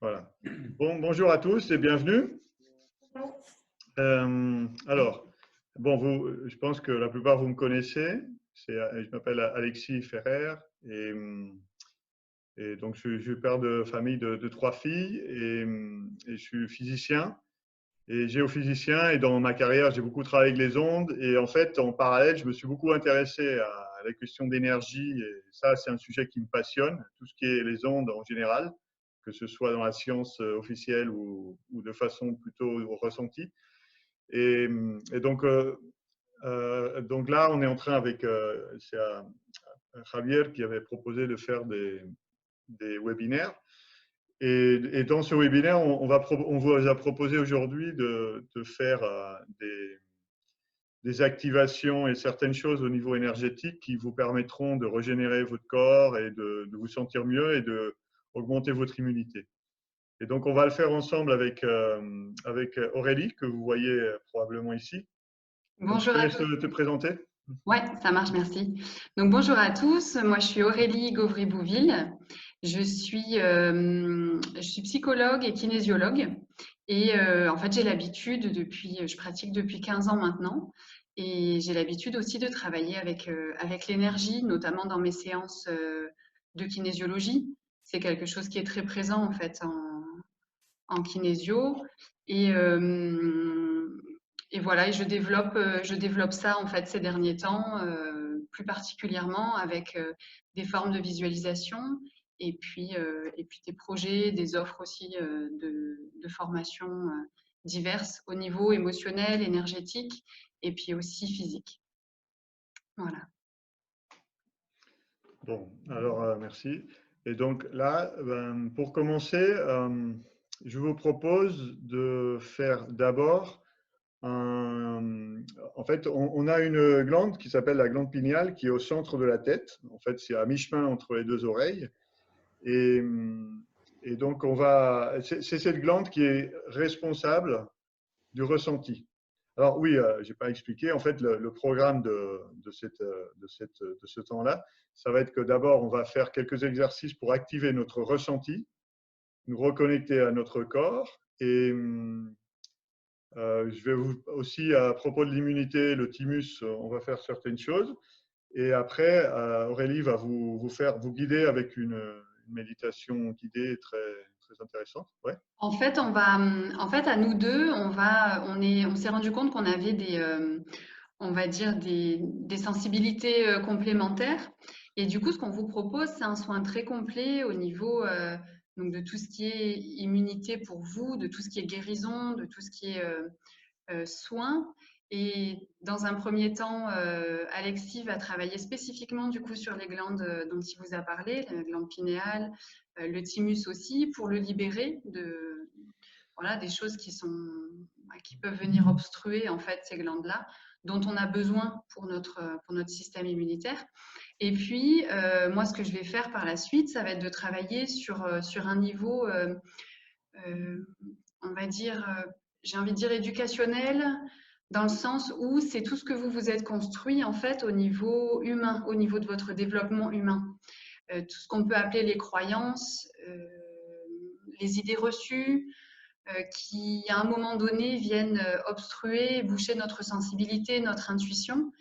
Voilà. Bon, bonjour à tous et bienvenue. Alors, bon, je pense que la plupart vous me connaissez. Je m'appelle Alexis Ferrer et donc je suis père de famille de trois filles et je suis physicien et géophysicien et dans ma carrière j'ai beaucoup travaillé avec les ondes et en fait en parallèle je me suis beaucoup intéressé à la question d'énergie et ça c'est un sujet qui me passionne, tout ce qui est les ondes en général, que ce soit dans la science officielle ou de façon plutôt ressentie. Et, donc là, on est en train avec c'est Javier qui avait proposé de faire des webinaires. Et dans ce webinaire, on vous a proposé aujourd'hui de faire des activations et certaines choses au niveau énergétique qui vous permettront de régénérer votre corps et de vous sentir mieux et d'augmenter votre immunité. Et donc, on va le faire ensemble avec Aurélie, que vous voyez probablement ici. Donc, je Bonjour te à laisse tous. te présenter. Ouais, ça marche, merci. Donc bonjour à tous. Moi, je suis Aurélie Gauvry-Bouville. Je suis psychologue et kinésiologue. Et en fait, je pratique depuis 15 ans maintenant. Et j'ai l'habitude aussi de travailler avec l'énergie, notamment dans mes séances de kinésiologie. C'est quelque chose qui est très présent en fait en kinésio. Et, euh, et voilà, et je développe ça en fait ces derniers temps, plus particulièrement avec des formes de visualisation et puis des projets, des offres aussi de formation diverses au niveau émotionnel, énergétique et puis aussi physique. Voilà. Bon, alors merci. Et donc là, pour commencer, je vous propose de faire d'abord en fait, on a une glande qui s'appelle la glande pinéale qui est au centre de la tête. En fait, c'est à mi-chemin entre les deux oreilles. Et, et donc, c'est cette glande qui est responsable du ressenti. Alors oui, je n'ai pas expliqué. En fait, le programme de ce temps-là, ça va être que d'abord, on va faire quelques exercices pour activer notre ressenti, nous reconnecter à notre corps. Et je vais vous aussi, à propos de l'immunité, le thymus, on va faire certaines choses. Et après, Aurélie va vous guider avec une méditation guidée très, très intéressante. Ouais. En fait, à nous deux, on s'est rendu compte qu'on avait on va dire des sensibilités complémentaires. Et du coup, ce qu'on vous propose, c'est un soin très complet au niveau donc de tout ce qui est immunité pour vous, de tout ce qui est guérison, de tout ce qui est soins. Et dans un premier temps, Alexis va travailler spécifiquement du coup sur les glandes dont il vous a parlé, la glande pinéale, le thymus aussi, pour le libérer de voilà, des choses qui peuvent venir obstruer en fait ces glandes-là, dont on a besoin pour notre système immunitaire. Et puis, moi, ce que je vais faire par la suite, ça va être de travailler sur un niveau, on va dire, j'ai envie de dire éducationnel, dans le sens où c'est tout ce que vous vous êtes construit en fait au niveau humain, au niveau de votre développement humain. Tout ce qu'on peut appeler les croyances, les idées reçues, qui à un moment donné viennent obstruer, boucher notre sensibilité, notre intuition.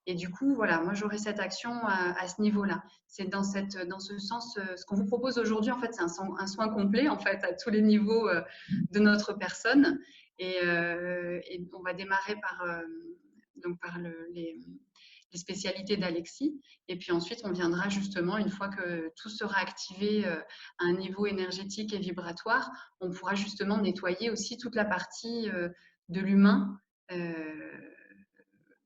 Et du coup, voilà, moi j'aurai cette action à ce niveau-là. C'est dans ce sens, ce qu'on vous propose aujourd'hui, en fait, c'est un soin complet, en fait, à tous les niveaux de notre personne. Et on va démarrer par les spécialités d'Alexis. Et puis ensuite, on viendra justement, une fois que tout sera activé à un niveau énergétique et vibratoire, on pourra justement nettoyer aussi toute la partie de l'humain.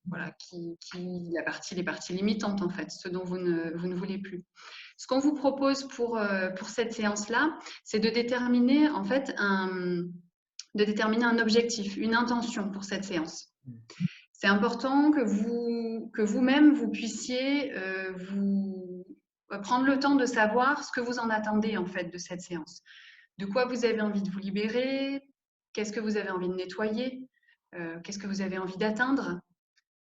Voilà, les parties limitantes en fait, ce dont vous ne voulez plus. Ce qu'on vous propose pour cette séance-là, c'est de déterminer en fait de déterminer un objectif, une intention pour cette séance. C'est important que vous-même vous puissiez prendre le temps de savoir ce que vous en attendez en fait de cette séance. De quoi vous avez envie de vous libérer, qu'est-ce que vous avez envie de nettoyer, qu'est-ce que vous avez envie d'atteindre.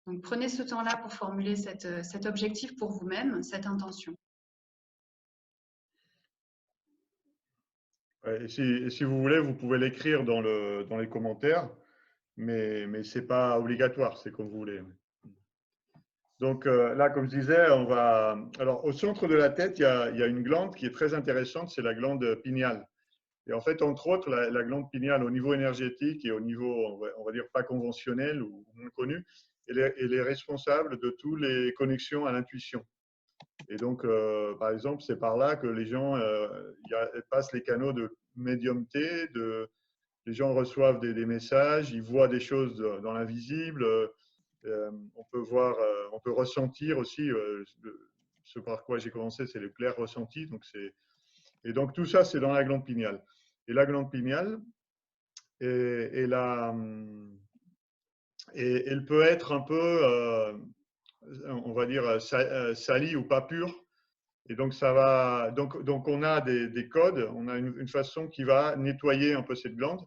Donc, prenez ce temps-là pour formuler cet objectif pour vous-même, cette intention. Ouais, et si vous voulez, vous pouvez l'écrire dans les commentaires, mais ce n'est pas obligatoire, c'est comme vous voulez. Donc là, comme je disais, on va. Alors, au centre de la tête, il y a une glande qui est très intéressante, c'est la glande pinéale. Et en fait, entre autres, la glande pinéale, au niveau énergétique et au niveau, on va dire, pas conventionnel ou moins connu, elle est responsable de toutes les connexions à l'intuition. Et donc, par exemple, c'est par là que les gens passent les canaux de médiumnité, les gens reçoivent des messages, ils voient des choses dans l'invisible. On peut voir, on peut ressentir aussi. Ce par quoi j'ai commencé, c'est le clair ressenti. Et donc tout ça, c'est dans la glande pinéale. Et la glande pinéale, et elle peut être un peu, on va dire, salie ou pas pure. Et donc ça va, donc on a des codes, on a une façon qui va nettoyer un peu cette glande.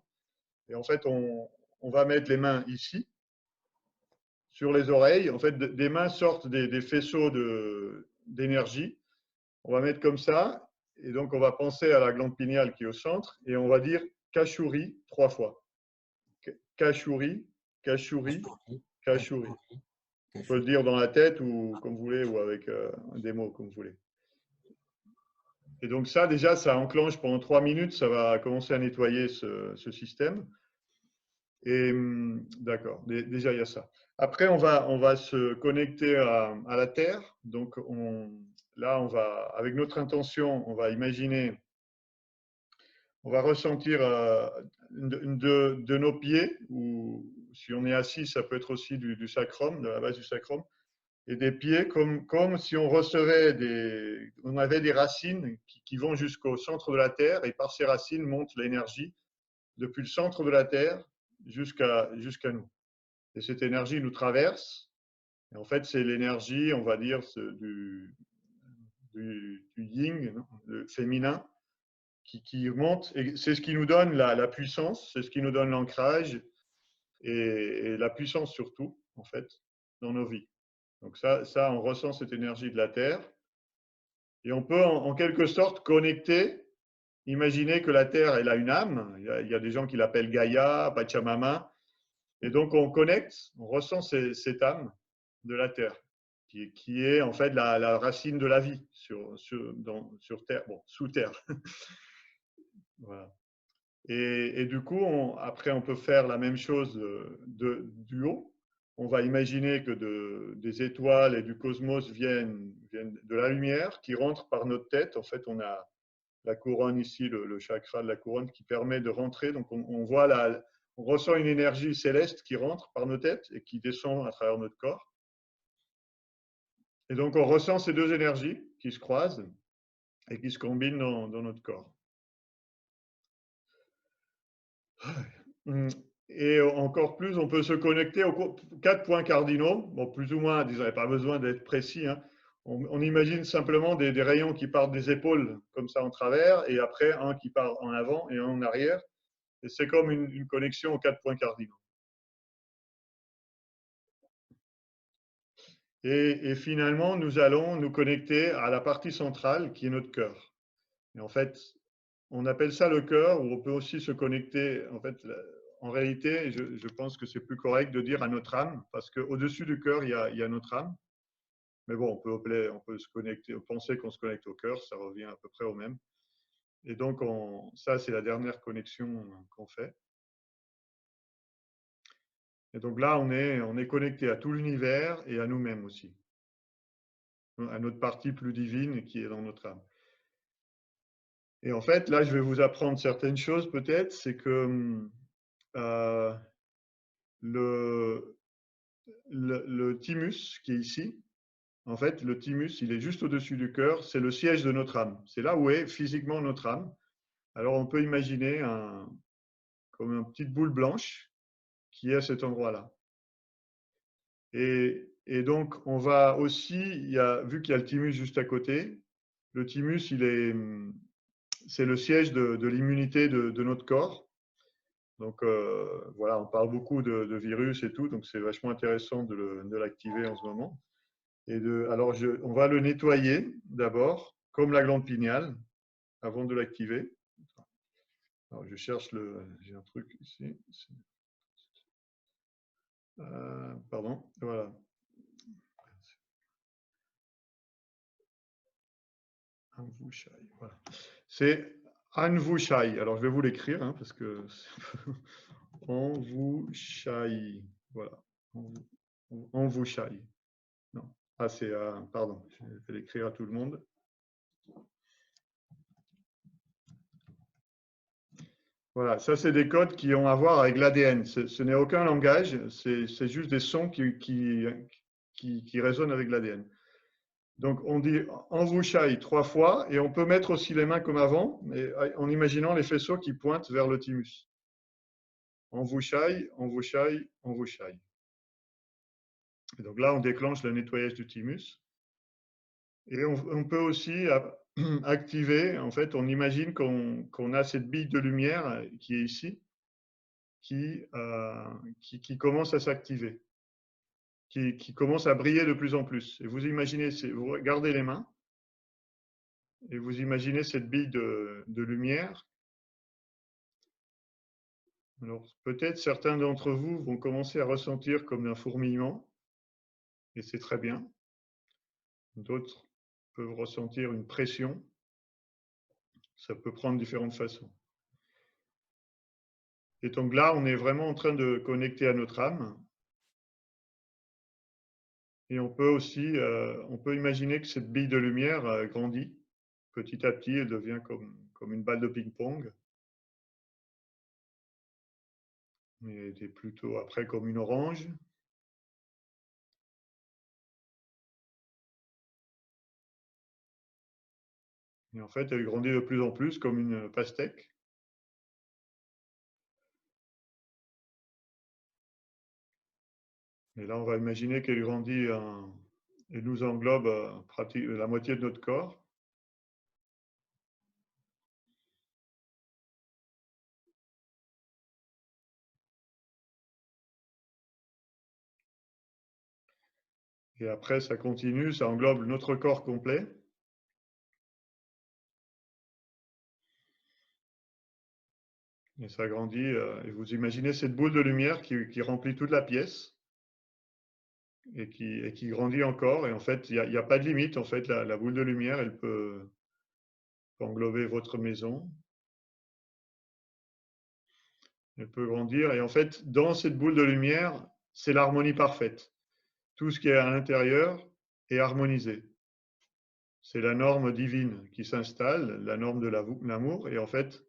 Et en fait, on va mettre les mains ici, sur les oreilles. En fait, des mains sortent des faisceaux d'énergie. On va mettre comme ça. Et donc, on va penser à la glande pinéale qui est au centre. Et on va dire Kachuri 3 fois. Kachuri, Kachuri, Cachouri, Kachuri. cachouri, On peut le cachouri. dire dans la tête ou comme vous voulez, ou avec des mots comme vous voulez. Et donc ça, déjà, ça enclenche pendant 3 minutes. Ça va commencer à nettoyer ce système. Et d'accord, déjà il y a ça. Après, on va se connecter à la Terre. Donc là, avec notre intention, on va imaginer, on va ressentir de nos pieds, ou si on est assis, ça peut être aussi du sacrum, de la base du sacrum, et des pieds comme si on recevait on avait des racines qui vont jusqu'au centre de la Terre, et par ces racines monte l'énergie depuis le centre de la Terre jusqu'à nous. Et cette énergie nous traverse. Et en fait, c'est l'énergie, on va dire, du yin, le féminin, qui monte. Et c'est ce qui nous donne la puissance, c'est ce qui nous donne l'ancrage et la puissance surtout, en fait, dans nos vies. Donc ça, on ressent cette énergie de la Terre. Et on peut, en quelque sorte, connecter. Imaginer que la Terre, elle a une âme. Il y a des gens qui l'appellent Gaïa, Pachamama. Et donc, on connecte, on ressent cette âme de la Terre, qui est en fait la racine de la vie sur Terre, bon, sous Terre. Voilà. Et du coup, après, on peut faire la même chose du haut. On va imaginer que des étoiles et du cosmos viennent de la lumière qui rentre par notre tête. En fait, on a la couronne ici, le chakra de la couronne qui permet de rentrer. Donc, on voit on ressent une énergie céleste qui rentre par nos têtes et qui descend à travers notre corps. Et donc, on ressent ces deux énergies qui se croisent et qui se combinent dans notre corps. Et encore plus, on peut se connecter aux 4 points cardinaux. Bon, plus ou moins, disons, il n'y a pas besoin d'être précis. Hein. On imagine simplement des rayons qui partent des épaules, comme ça en travers, et après un qui part en avant et un en arrière. Et c'est comme une connexion aux 4 points cardinaux. Et finalement, nous allons nous connecter à la partie centrale qui est notre cœur. Et en fait, on appelle ça le cœur, ou on peut aussi se connecter. En fait, en réalité, je pense que c'est plus correct de dire à notre âme, parce qu'au-dessus du cœur, il y a notre âme. Mais bon, on peut se connecter, penser qu'on se connecte au cœur, ça revient à peu près au même. Et donc, ça, c'est la dernière connexion qu'on fait. Et donc là, on est connecté à tout l'univers et à nous-mêmes aussi, à notre partie plus divine qui est dans notre âme. Et en fait, là, je vais vous apprendre certaines choses peut-être, c'est que le thymus qui est ici, en fait, le thymus, il est juste au-dessus du cœur, c'est le siège de notre âme. C'est là où est physiquement notre âme. Alors, on peut imaginer comme une petite boule blanche qui est à cet endroit-là. Et donc, on va aussi, vu qu'il y a le thymus juste à côté, le thymus, c'est le siège de l'immunité de notre corps. Donc, voilà, on parle beaucoup de virus et tout, donc c'est vachement intéressant de l'activer en ce moment. Alors, on va le nettoyer d'abord, comme la glande pinéale, avant de l'activer. Alors, je cherche j'ai un truc ici. Pardon, voilà. Anvushai, voilà. C'est Anvushai. Alors, je vais vous l'écrire, hein, parce que Anvushai. Voilà. Anvushai. Non. Ah, c'est, pardon, je vais l'écrire à tout le monde. Voilà, ça, c'est des codes qui ont à voir avec l'ADN. Ce n'est aucun langage, c'est juste des sons qui résonnent avec l'ADN. Donc, on dit Anvushai 3 fois, et on peut mettre aussi les mains comme avant, mais en imaginant les faisceaux qui pointent vers le thymus. Anvushai, Anvushai, Anvushai. Et donc là, on déclenche le nettoyage du thymus. Et on peut aussi activer, en fait, on imagine qu'on a cette bille de lumière qui est ici, qui commence à s'activer, qui commence à briller de plus en plus. Et vous imaginez, vous regardez les mains, et vous imaginez cette bille de lumière. Alors, peut-être certains d'entre vous vont commencer à ressentir comme un fourmillement, et c'est très bien. D'autres peuvent ressentir une pression. Ça peut prendre différentes façons. Et donc là, on est vraiment en train de connecter à notre âme. Et on peut aussi, on peut imaginer que cette bille de lumière grandit. Petit à petit, elle devient comme une balle de ping-pong. Mais elle est plutôt après comme une orange. Et en fait, elle grandit de plus en plus comme une pastèque. Et là, on va imaginer qu'elle grandit et nous englobe la moitié de notre corps. Et après, ça continue, ça englobe notre corps complet. Et ça grandit. Et vous imaginez cette boule de lumière qui remplit toute la pièce et qui grandit encore. Et en fait, il n'y a pas de limite. En fait, la boule de lumière, elle peut englober votre maison. Elle peut grandir. Et en fait, dans cette boule de lumière, c'est l'harmonie parfaite. Tout ce qui est à l'intérieur est harmonisé. C'est la norme divine qui s'installe, la norme de l'amour. Et en fait,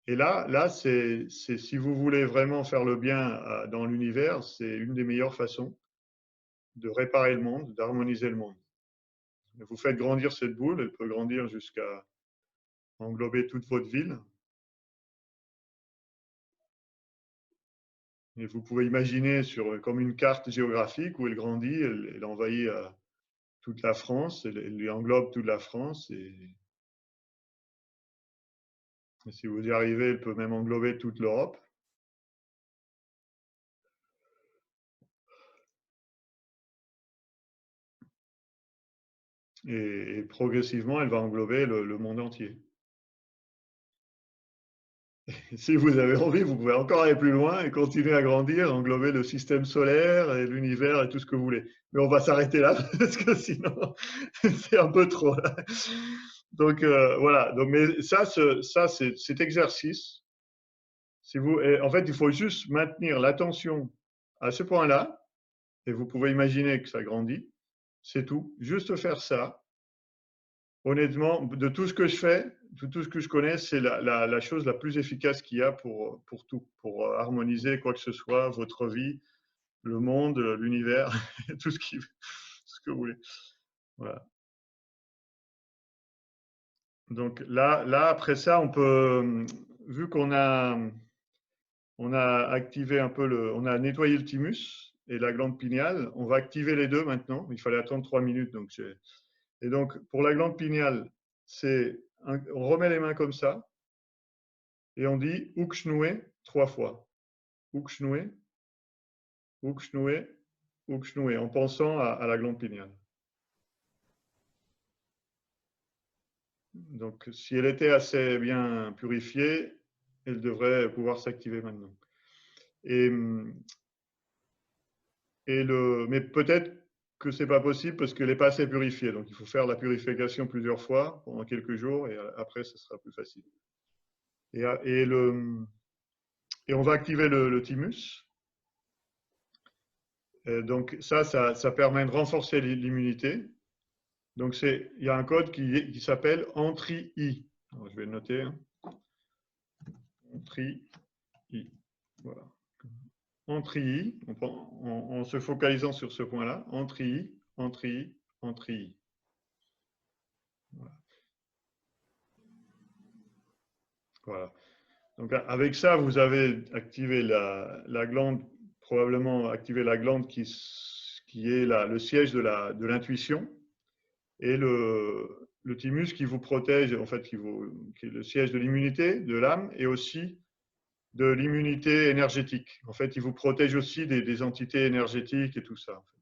là c'est si vous voulez vraiment faire le bien dans l'univers, c'est une des meilleures façons de réparer le monde, d'harmoniser le monde. Vous faites grandir cette boule, elle peut grandir jusqu'à englober toute votre ville. Et vous pouvez imaginer comme une carte géographique où elle grandit, elle envahit toute la France, elle lui englobe toute la France. Et si vous y arrivez, elle peut même englober toute l'Europe. Et progressivement, elle va englober le monde entier. Si vous avez envie, vous pouvez encore aller plus loin et continuer à grandir, englober le système solaire et l'univers et tout ce que vous voulez. Mais on va s'arrêter là parce que sinon, c'est un peu trop. Là. Donc voilà. Donc, mais ça cet exercice, si vous, en fait, il faut juste maintenir l'attention à ce point-là et vous pouvez imaginer que ça grandit. C'est tout. Juste faire ça. Honnêtement, de tout ce que je fais, de tout ce que je connais, c'est la chose la plus efficace qu'il y a pour tout, pour harmoniser quoi que ce soit, votre vie, le monde, l'univers, tout ce que vous voulez. Voilà. Donc là, après ça, on peut, vu on a activé un peu on a nettoyé le thymus et la glande pinéale, on va activer les deux maintenant. Il fallait attendre 3 minutes, et donc pour la glande pinéale, on remet les mains comme ça. Et on dit Ukshnoé 3 fois. Ukshnoé, Ukshnoé, Ukshnoé, en pensant à la glande pinéale. Donc, si elle était assez bien purifiée, elle devrait pouvoir s'activer maintenant. Et, mais peut-être que ce n'est pas possible parce qu'elle n'est pas assez purifiée. Donc, il faut faire la purification plusieurs fois pendant quelques jours et après, ce sera plus facile. Et, et on va activer le thymus. Donc, ça permet de renforcer l'immunité. Donc, il y a un code qui s'appelle Entri-I. Je vais le noter. Hein. Entri-I. Voilà. Entri-I, en se focalisant sur ce point-là. Entri-I, Entri-I, Entri-I. Voilà. Voilà. Donc, avec ça, vous avez activé la glande, probablement activé la glande qui est le siège de l'intuition, et le thymus qui vous protège, en fait, qui est le siège de l'immunité, de l'âme, et aussi de l'immunité énergétique. En fait, il vous protège aussi des entités énergétiques et tout ça. En fait.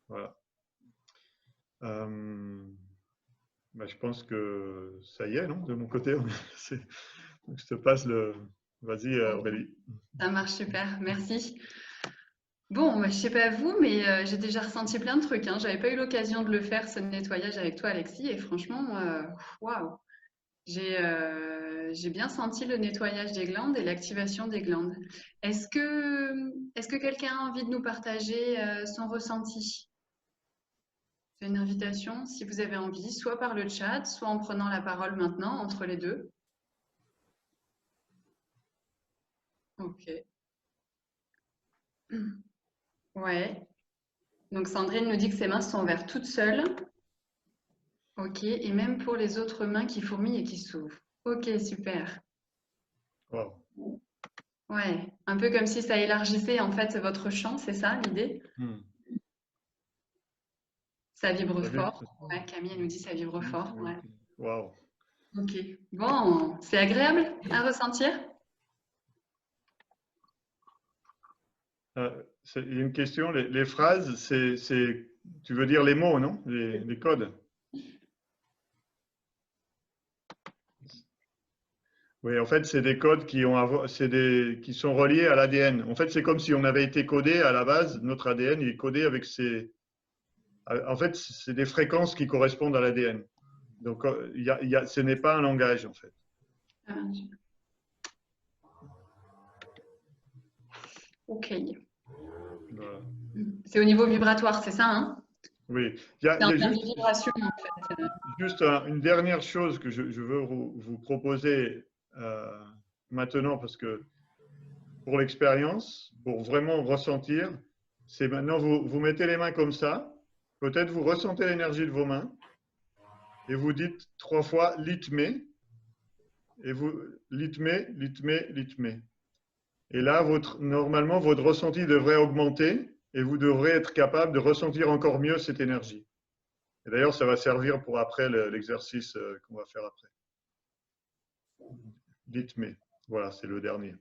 Voilà. Je pense que ça y est, non, de mon côté. Donc, je te passe le... Vas-y, Aurélie. Ça marche super, merci. Bon, je ne sais pas vous, mais j'ai déjà ressenti plein de trucs. Hein. Je n'avais pas eu l'occasion de le faire, ce nettoyage avec toi, Alexis, et franchement, waouh, j'ai bien senti le nettoyage des glandes et l'activation des glandes. Est-ce que quelqu'un a envie de nous partager son ressenti? C'est une invitation, si vous avez envie, soit par le chat, soit en prenant la parole maintenant, entre les deux. Ok. Ouais. Donc Sandrine nous dit que ses mains sont ouvertes toutes seules. Ok. Et même pour les autres mains qui fourmillent et qui s'ouvrent. Ok, super. Wow. Ouais. Un peu comme si ça élargissait en fait votre champ, c'est ça l'idée? Ça vibre fort. Ouais, Camille elle nous dit ça vibre fort. Ouais. Wow. Ok. Bon, c'est agréable à ressentir? Il y a une question. Les phrases, tu veux dire les mots, non? Les codes? Oui, en fait, c'est des codes qui sont reliés à l'ADN. En fait, c'est comme si on avait été codé à la base. Notre ADN il est codé avec En fait, c'est des fréquences qui correspondent à l'ADN. Donc, ce n'est pas un langage, en fait. Ok. Voilà. C'est au niveau vibratoire, c'est ça, hein? Oui. C'est en termes de vibration, en fait. Juste une dernière chose que je veux vous proposer maintenant, parce que pour l'expérience, pour vraiment ressentir, c'est maintenant, vous mettez les mains comme ça, peut-être vous ressentez l'énergie de vos mains, et vous dites 3 fois « litmé », et vous « litmé, litmé, litmé ». Et là, normalement, votre ressenti devrait augmenter, et vous devrez être capable de ressentir encore mieux cette énergie. Et d'ailleurs, ça va servir pour après l'exercice qu'on va faire après. Litmé. Voilà, c'est le dernier.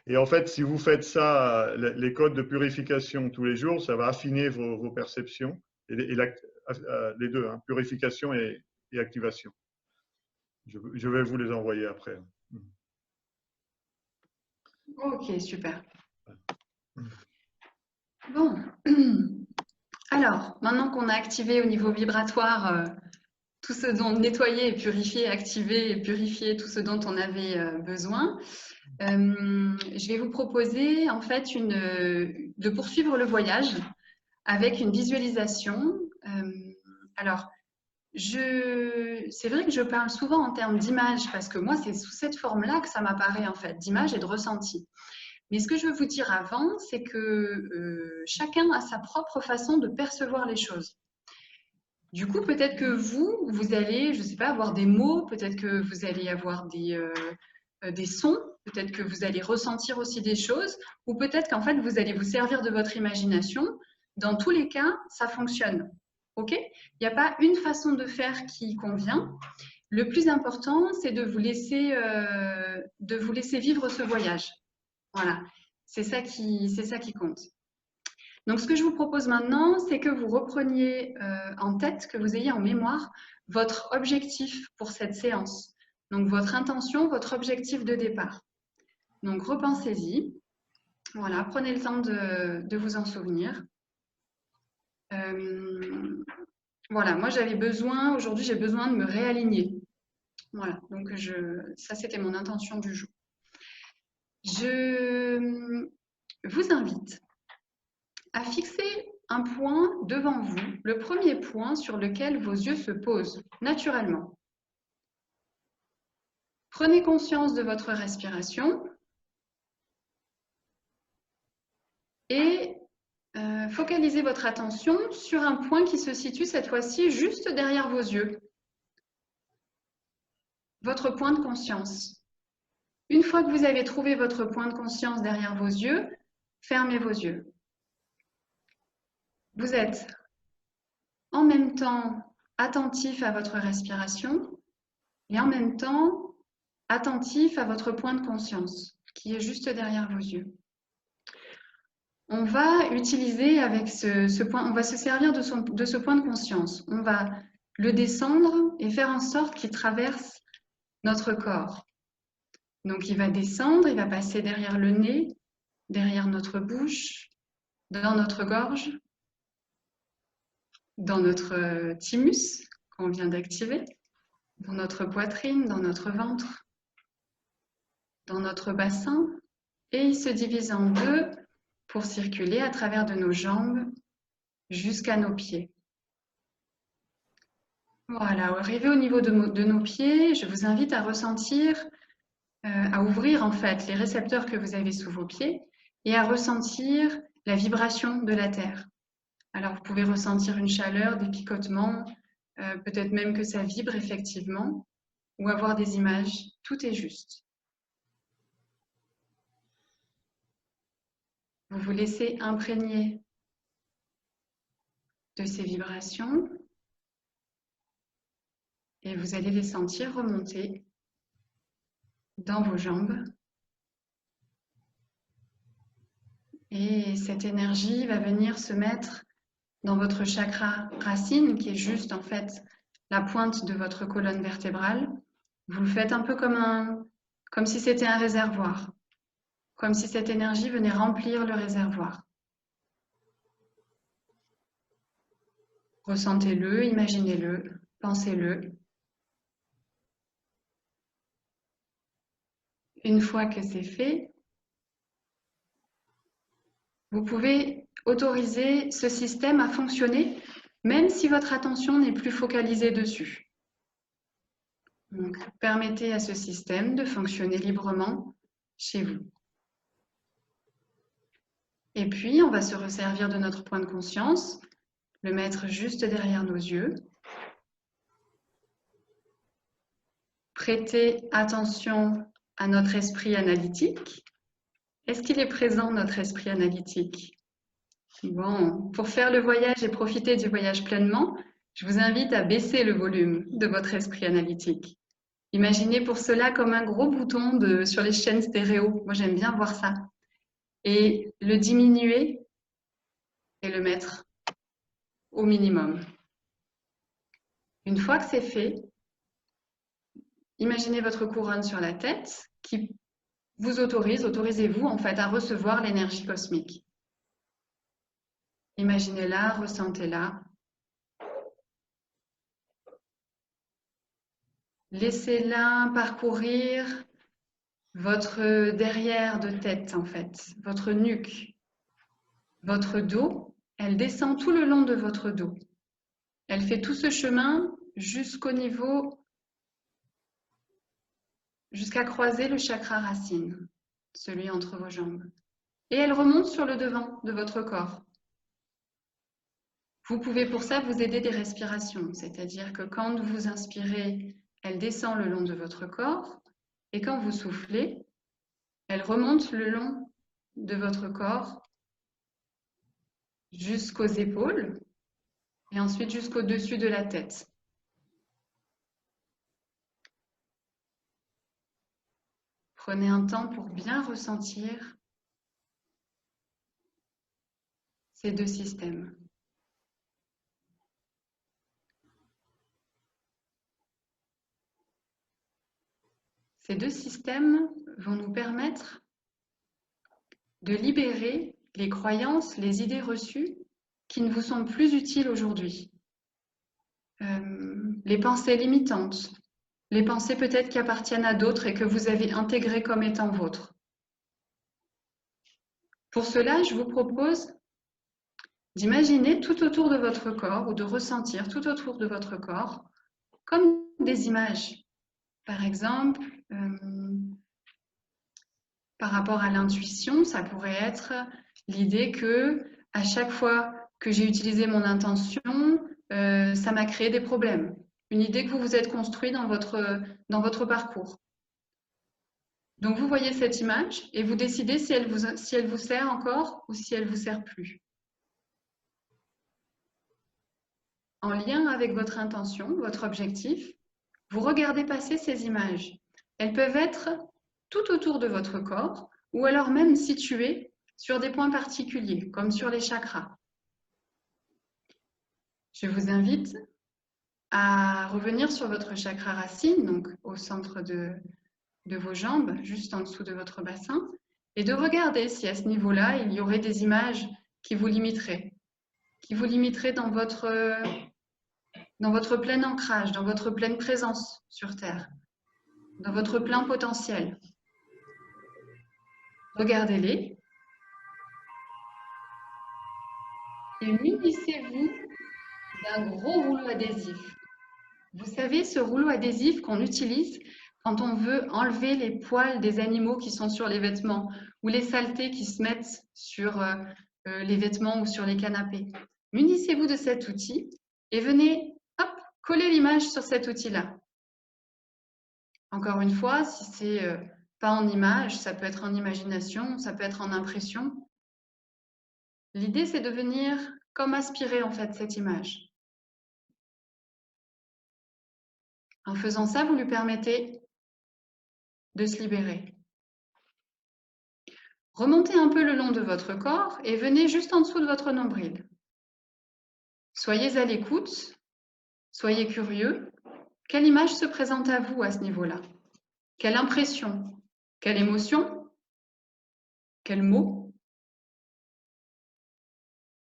Et en fait, si vous faites ça, les codes de purification tous les jours, ça va affiner vos perceptions. Et les deux, hein, purification et activation. Je vais vous les envoyer après. Ok, super. Bon. Alors, maintenant qu'on a activé au niveau vibratoire tout ce dont nettoyer et purifier, activer et purifier tout ce dont on avait besoin, je vais vous proposer en fait de poursuivre le voyage avec une visualisation. Alors, c'est vrai que je parle souvent en termes d'image parce que moi, c'est sous cette forme-là que ça m'apparaît en fait, d'image et de ressenti. Mais ce que je veux vous dire avant, c'est que chacun a sa propre façon de percevoir les choses. Du coup, peut-être que vous allez, je ne sais pas, avoir des mots, peut-être que vous allez avoir des sons, peut-être que vous allez ressentir aussi des choses, ou peut-être qu'en fait, vous allez vous servir de votre imagination. Dans tous les cas, ça fonctionne. OK? Il n'y a pas une façon de faire qui convient. Le plus important, c'est de vous laisser vivre ce voyage. Voilà, c'est ça qui compte. Donc, ce que je vous propose maintenant, c'est que vous repreniez en tête, que vous ayez en mémoire votre objectif pour cette séance. Donc, votre intention, votre objectif de départ. Donc, repensez-y. Voilà, prenez le temps de vous en souvenir. Voilà, moi j'avais besoin, aujourd'hui j'ai besoin de me réaligner. Voilà, donc ça c'était mon intention du jour. Je vous invite à fixer un point devant vous, le premier point sur lequel vos yeux se posent naturellement. Prenez conscience de votre respiration et focalisez votre attention sur un point qui se situe cette fois-ci juste derrière vos yeux. Votre point de conscience. Une fois que vous avez trouvé votre point de conscience derrière vos yeux, fermez vos yeux. Vous êtes en même temps attentif à votre respiration et en même temps attentif à votre point de conscience qui est juste derrière vos yeux. On va utiliser avec ce point, on va se servir de ce point de conscience. On va le descendre et faire en sorte qu'il traverse notre corps. Donc, il va descendre, il va passer derrière le nez, derrière notre bouche, dans notre gorge, dans notre thymus qu'on vient d'activer, dans notre poitrine, dans notre ventre, dans notre bassin, et il se divise en deux pour circuler à travers de nos jambes jusqu'à nos pieds. Voilà, arrivé au niveau de nos pieds, je vous invite à ressentir, à ouvrir en fait les récepteurs que vous avez sous vos pieds et à ressentir la vibration de la terre. Alors, vous pouvez ressentir une chaleur, des picotements, peut-être même que ça vibre effectivement, ou avoir des images. Tout est juste. Vous vous laissez imprégner de ces vibrations et vous allez les sentir remonter dans vos jambes. Et cette énergie va venir se mettre dans votre chakra racine, qui est juste en fait la pointe de votre colonne vertébrale. Vous le faites un peu comme si c'était un réservoir, comme si cette énergie venait remplir le réservoir. Ressentez-le, imaginez-le, pensez-le. Une fois que c'est fait, vous pouvez autoriser ce système à fonctionner même si votre attention n'est plus focalisée dessus. Donc, permettez à ce système de fonctionner librement chez vous. Et puis, on va se resservir de notre point de conscience, le mettre juste derrière nos yeux. Prêtez attention à notre esprit analytique. Est-ce qu'il est présent, notre esprit analytique? Bon, pour faire le voyage et profiter du voyage pleinement, je vous invite à baisser le volume de votre esprit analytique. Imaginez pour cela comme un gros bouton sur les chaînes stéréo. Moi, j'aime bien voir ça. Et le diminuer et le mettre au minimum. Une fois que c'est fait, imaginez votre couronne sur la tête qui vous autorisez-vous en fait à recevoir l'énergie cosmique. Imaginez-la, ressentez-la. Laissez-la parcourir votre derrière de tête en fait, votre nuque, votre dos. Elle descend tout le long de votre dos. Elle fait tout ce chemin jusqu'au niveau, jusqu'à croiser le chakra racine, celui entre vos jambes. Et elle remonte sur le devant de votre corps. Vous pouvez pour ça vous aider des respirations, c'est-à-dire que quand vous inspirez, elle descend le long de votre corps et quand vous soufflez, elle remonte le long de votre corps jusqu'aux épaules et ensuite jusqu'au-dessus de la tête. Prenez un temps pour bien ressentir ces deux systèmes. Ces deux systèmes vont nous permettre de libérer les croyances, les idées reçues qui ne vous sont plus utiles aujourd'hui. Les pensées limitantes, les pensées peut-être qui appartiennent à d'autres et que vous avez intégrées comme étant vôtres. Pour cela, je vous propose d'imaginer tout autour de votre corps ou de ressentir tout autour de votre corps comme des images. Par exemple, par rapport à l'intuition, ça pourrait être l'idée que à chaque fois que j'ai utilisé mon intention, ça m'a créé des problèmes. Une idée que vous vous êtes construit dans votre parcours. Donc vous voyez cette image et vous décidez si elle vous sert encore ou si elle ne vous sert plus. En lien avec votre intention, votre objectif, vous regardez passer ces images. Elles peuvent être tout autour de votre corps ou alors même situées sur des points particuliers, comme sur les chakras. Je vous invite à revenir sur votre chakra racine, donc au centre de vos jambes, juste en dessous de votre bassin, et de regarder si à ce niveau-là, il y aurait des images qui vous limiteraient dans votre plein ancrage, dans votre pleine présence sur Terre, dans votre plein potentiel. Regardez-les et munissez-vous d'un gros rouleau adhésif. Vous savez, ce rouleau adhésif qu'on utilise quand on veut enlever les poils des animaux qui sont sur les vêtements ou les saletés qui se mettent sur les vêtements ou sur les canapés. Munissez-vous de cet outil et venez, hop, coller l'image sur cet outil-là. Encore une fois, si c'est pas en image, ça peut être en imagination, ça peut être en impression. L'idée, c'est de venir comme aspirer en fait cette image. En faisant ça, vous lui permettez de se libérer. Remontez un peu le long de votre corps et venez juste en dessous de votre nombril. Soyez à l'écoute, soyez curieux. Quelle image se présente à vous à ce niveau-là? Quelle impression? Quelle émotion? Quel mot?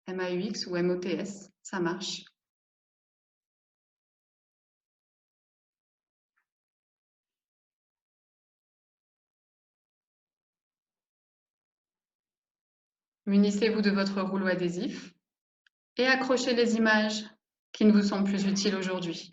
M-A-U-X ou M-O-T-S, ça marche. Munissez-vous de votre rouleau adhésif et accrochez les images qui ne vous sont plus utiles aujourd'hui.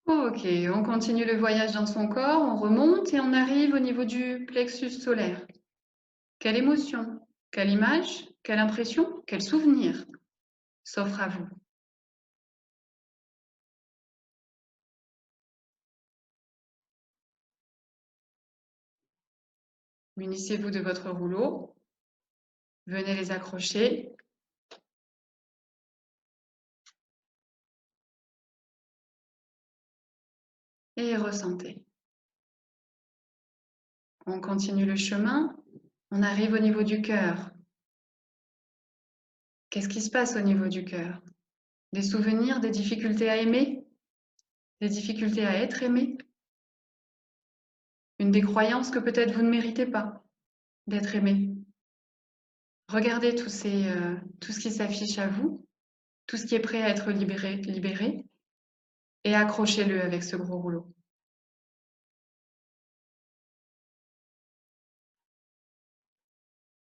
Ok, on continue le voyage dans son corps, on remonte et on arrive au niveau du plexus solaire. Quelle émotion, quelle image, quelle impression, quel souvenir s'offre à vous? Munissez-vous de votre rouleau, venez les accrocher. Et ressentez. On continue le chemin, on arrive au niveau du cœur. Qu'est-ce qui se passe au niveau du cœur? Des souvenirs, des difficultés à aimer? Des difficultés à être aimé? Une des croyances que peut-être vous ne méritez pas d'être aimé? Regardez tout ce qui s'affiche à vous, tout ce qui est prêt à être libéré et accrochez-le avec ce gros rouleau.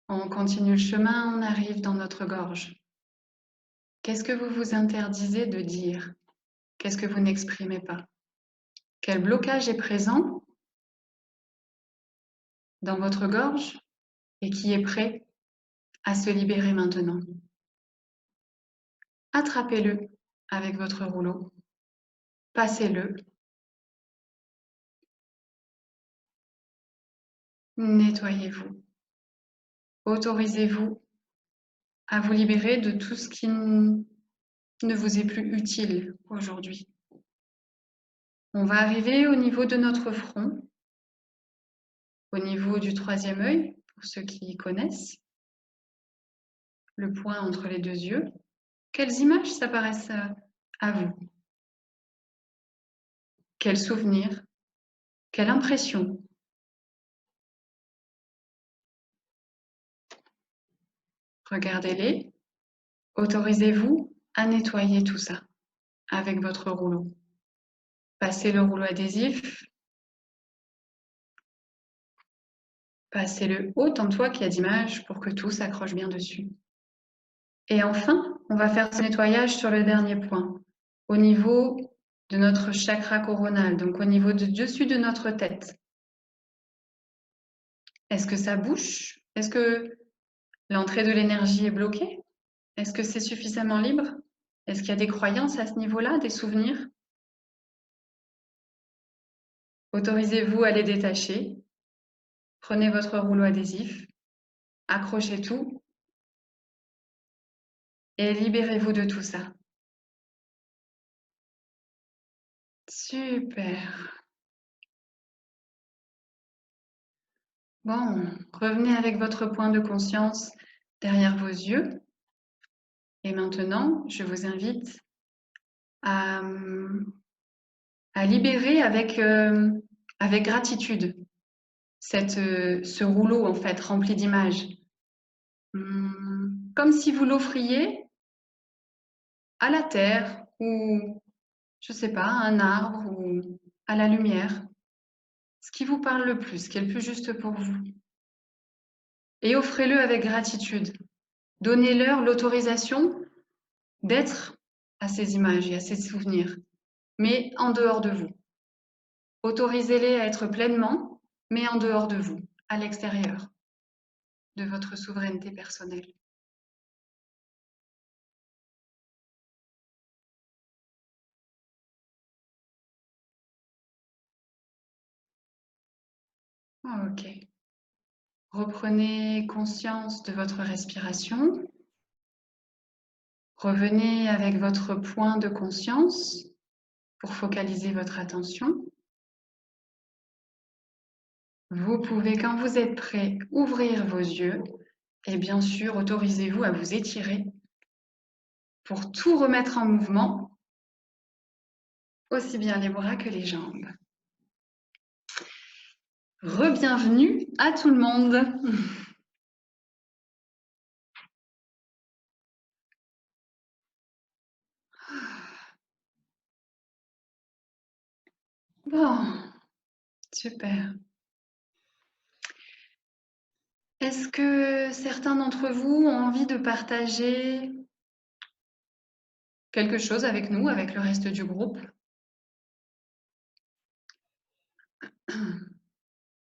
On continue le chemin, on arrive dans notre gorge. Qu'est-ce que vous vous interdisez de dire? Qu'est-ce que vous n'exprimez pas? Quel blocage est présent dans votre gorge et qui est prêt à se libérer maintenant? Attrapez-le avec votre rouleau, passez-le, nettoyez-vous, autorisez-vous à vous libérer de tout ce qui ne vous est plus utile aujourd'hui. On va arriver au niveau de notre front, au niveau du troisième œil, pour ceux qui connaissent, le point entre les deux yeux. Quelles images s'apparaissent à vous? Quels souvenirs? Quelle impression? Regardez-les. Autorisez-vous à nettoyer tout ça avec votre rouleau. Passez le rouleau adhésif. Passez-le autant de fois qu'il y a d'images pour que tout s'accroche bien dessus. Et enfin, on va faire ce nettoyage sur le dernier point, au niveau de notre chakra coronal, donc au niveau du dessus de notre tête. Est-ce que ça bouge? Est-ce que l'entrée de l'énergie est bloquée? Est-ce que c'est suffisamment libre? Est-ce qu'il y a des croyances à ce niveau-là, des souvenirs? Autorisez-vous à les détacher. Prenez votre rouleau adhésif, accrochez tout et libérez-vous de tout ça. Super. Bon, revenez avec votre point de conscience derrière vos yeux. Et maintenant, je vous invite à libérer avec gratitude ce rouleau en fait rempli d'images. Comme si vous l'offriez à la terre ou, je ne sais pas, à un arbre ou à la lumière. Ce qui vous parle le plus, ce qui est le plus juste pour vous. Et offrez-le avec gratitude. Donnez-leur l'autorisation d'être à ces images et à ces souvenirs, mais en dehors de vous. Autorisez-les à être pleinement, mais en dehors de vous, à l'extérieur de votre souveraineté personnelle. Ok. Reprenez conscience de votre respiration. Revenez avec votre point de conscience pour focaliser votre attention. Vous pouvez, quand vous êtes prêt, ouvrir vos yeux et bien sûr, autorisez-vous à vous étirer pour tout remettre en mouvement, aussi bien les bras que les jambes. Re-bienvenue à tout le monde. Bon, super. Est-ce que certains d'entre vous ont envie de partager quelque chose avec nous, avec le reste du groupe?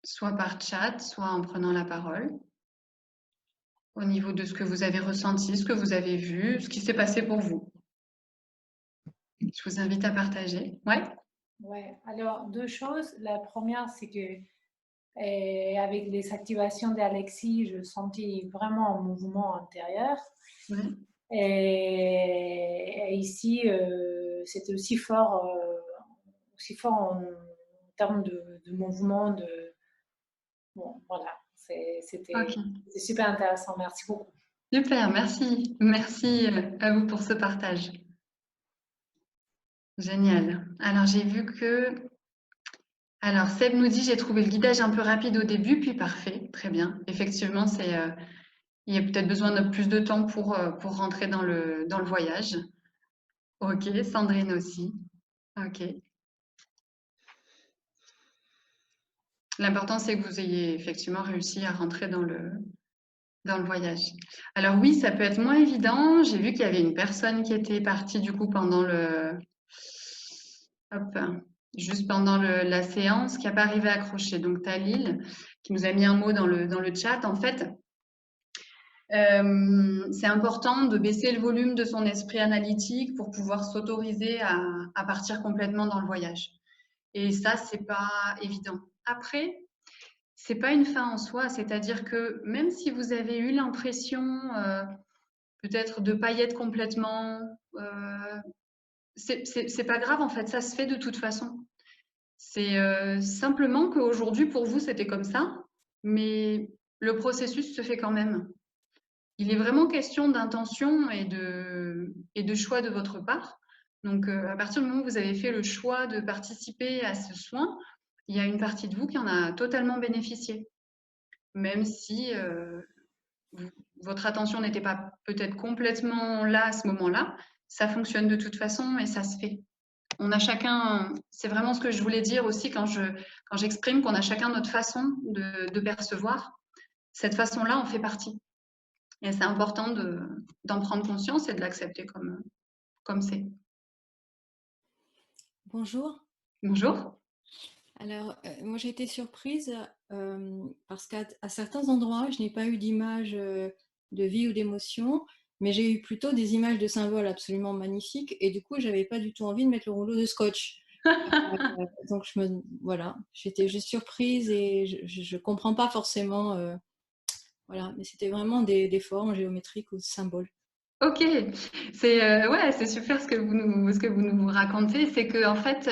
Soit par chat, soit en prenant la parole, au niveau de ce que vous avez ressenti, ce que vous avez vu, ce qui s'est passé pour vous. Je vous invite à partager. Ouais. Ouais. Alors, deux choses. La première, c'est que avec les activations d'Alexis, je sentis vraiment un mouvement intérieur. Ouais. Et ici, c'était aussi fort en termes de mouvement. Bon, voilà, c'était super intéressant. Merci beaucoup. Super, merci. Merci à vous pour ce partage. Génial. Alors, j'ai vu que... Alors, Seb nous dit, j'ai trouvé le guidage un peu rapide au début, puis parfait. Très bien. Effectivement, il y a peut-être besoin de plus de temps pour rentrer dans le voyage. Ok, Sandrine aussi. Ok. L'important, c'est que vous ayez effectivement réussi à rentrer dans le voyage. Alors oui, ça peut être moins évident. J'ai vu qu'il y avait une personne qui était partie du coup pendant juste pendant la séance, qui n'a pas arrivé à accrocher. Donc Talil, qui nous a mis un mot dans le chat. En fait, c'est important de baisser le volume de son esprit analytique pour pouvoir s'autoriser à partir complètement dans le voyage. Et ça, c'est pas évident. Après, c'est pas une fin en soi, c'est-à-dire que même si vous avez eu l'impression peut-être de ne pas y être complètement. C'est pas grave, en fait, ça se fait de toute façon. C'est simplement qu'aujourd'hui, pour vous, c'était comme ça, mais le processus se fait quand même. Il est vraiment question d'intention et de choix de votre part. Donc, à partir du moment où vous avez fait le choix de participer à ce soin, il y a une partie de vous qui en a totalement bénéficié. Même si votre attention n'était pas peut-être complètement là à ce moment-là, ça fonctionne de toute façon et ça se fait. On a chacun, c'est vraiment ce que je voulais dire aussi quand j'exprime qu'on a chacun notre façon de percevoir. Cette façon-là en fait partie. Et c'est important d'en prendre conscience et de l'accepter comme c'est. Bonjour. Bonjour. Alors, moi j'ai été surprise parce qu'à certains endroits, je n'ai pas eu d'image de vie ou d'émotion, mais j'ai eu plutôt des images de symboles absolument magnifiques et du coup, j'avais pas du tout envie de mettre le rouleau de scotch. Donc, voilà, j'étais juste surprise et je comprends pas forcément, voilà, mais c'était vraiment des formes géométriques ou symboles. Ok, ouais, c'est super ce que vous nous racontez. C'est que en fait,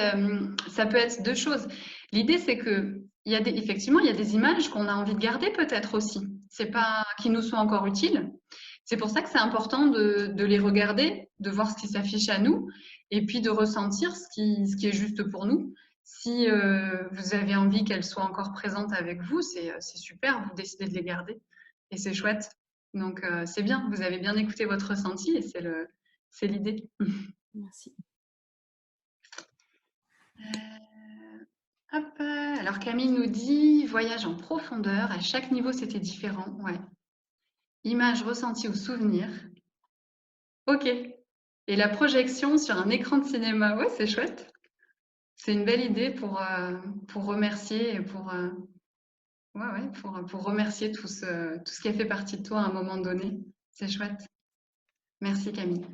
ça peut être deux choses. L'idée, c'est que effectivement, il y a des images qu'on a envie de garder peut-être aussi. C'est pas qui nous sont encore utiles. C'est pour ça que c'est important de les regarder, de voir ce qui s'affiche à nous, et puis de ressentir ce qui est juste pour nous. Si vous avez envie qu'elles soient encore présentes avec vous, c'est super. Vous décidez de les garder, et c'est chouette. Donc, c'est bien, vous avez bien écouté votre ressenti et c'est l'idée. Merci. Hop, alors Camille nous dit voyage en profondeur, à chaque niveau c'était différent. Ouais. Image, ressenti ou souvenir. Ok. Et la projection sur un écran de cinéma, ouais, c'est chouette. C'est une belle idée pour remercier et pour remercier tout ce qui a fait partie de toi à un moment donné. C'est chouette. Merci Camille.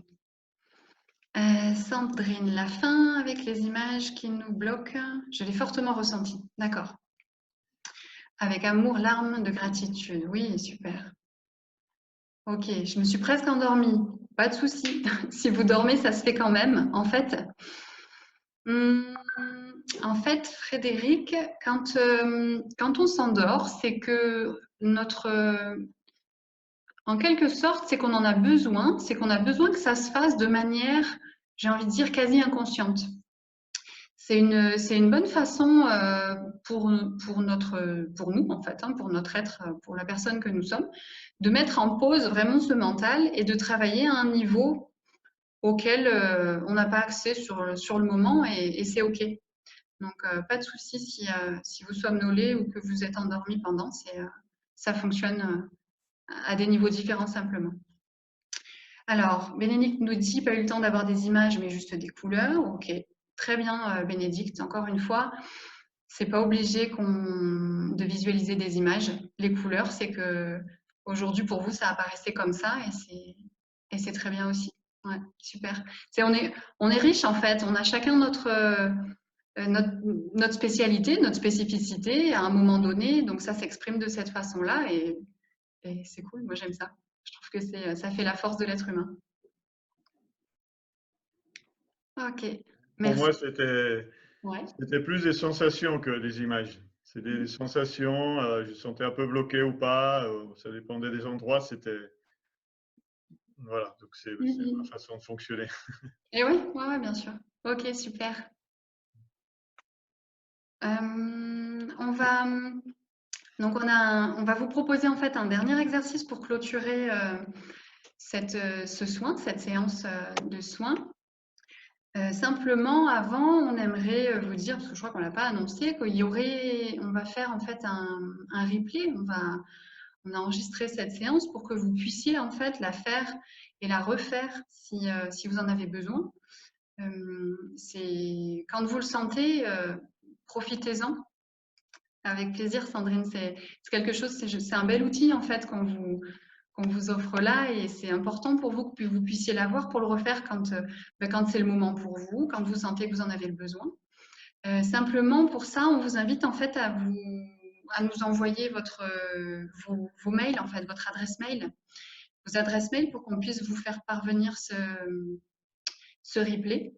Sandrine, la fin avec les images qui nous bloquent, je l'ai fortement ressenti. D'accord. Avec amour, larmes de gratitude. Oui, super. Ok, je me suis presque endormie. Pas de souci. Si vous dormez, ça se fait quand même. En fait, Frédéric, quand on s'endort, c'est que en quelque sorte, c'est qu'on en a besoin. C'est qu'on a besoin que ça se fasse de manière, j'ai envie de dire, quasi inconsciente. C'est une bonne façon pour nous, en fait, pour notre être, pour la personne que nous sommes, de mettre en pause vraiment ce mental et de travailler à un niveau auquel on n'a pas accès sur le moment et c'est OK. Donc, pas de souci si vous somnolez ou que vous êtes endormi pendant, ça fonctionne à des niveaux différents simplement. Alors, Bénédicte nous dit, pas eu le temps d'avoir des images, mais juste des couleurs. OK. Très bien, Bénédicte. Encore une fois, c'est pas obligé de visualiser des images. Les couleurs, c'est que aujourd'hui pour vous, ça apparaissait comme ça et c'est très bien aussi. Ouais, super. On est riche en fait. On a chacun notre spécialité, notre spécificité à un moment donné. Donc ça s'exprime de cette façon-là et c'est cool. Moi, j'aime ça. Je trouve que ça fait la force de l'être humain. Ok. Pour Merci. moi, c'était plus des sensations que des images. C'était des sensations, je me sentais un peu bloqué ou pas, ça dépendait des endroits, voilà, donc c'est ma façon de fonctionner. Et oui, ouais, bien sûr. Ok, super. On va vous proposer en fait un dernier exercice pour clôturer ce soin, cette séance de soins. Simplement, avant, on aimerait vous dire, parce que je crois qu'on ne l'a pas annoncé, on va faire en fait un replay. On a enregistré cette séance pour que vous puissiez en fait la faire et la refaire si vous en avez besoin. Quand vous le sentez, profitez-en. Avec plaisir, Sandrine. C'est quelque chose, c'est un bel outil en fait qu'on vous offre là et c'est important pour vous que vous puissiez l'avoir pour le refaire quand c'est le moment pour vous, quand vous sentez que vous en avez le besoin. Simplement pour ça, on vous invite en fait à nous envoyer vos mails, en fait, votre adresse mail. adresses mail pour qu'on puisse vous faire parvenir ce replay.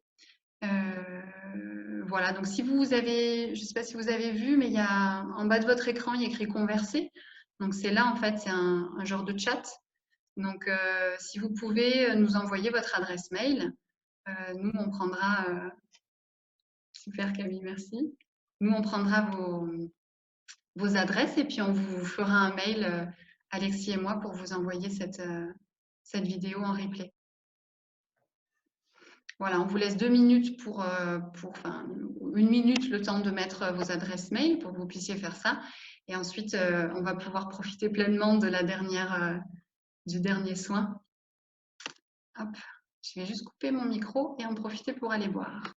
Voilà, donc si vous avez, je ne sais pas si vous avez vu, mais il y a en bas de votre écran, il y a écrit converser. Donc c'est là, en fait, c'est un genre de chat. Donc si vous pouvez nous envoyer votre adresse mail, nous on prendra, super Camille, merci. Nous on prendra vos adresses et puis on vous fera un mail, Alexis et moi, pour vous envoyer cette vidéo en replay. Voilà, on vous laisse 2 minutes enfin, 1 minute le temps de mettre vos adresses mail pour que vous puissiez faire ça. Et ensuite, on va pouvoir profiter pleinement de du dernier soin. Hop, je vais juste couper mon micro et en profiter pour aller boire.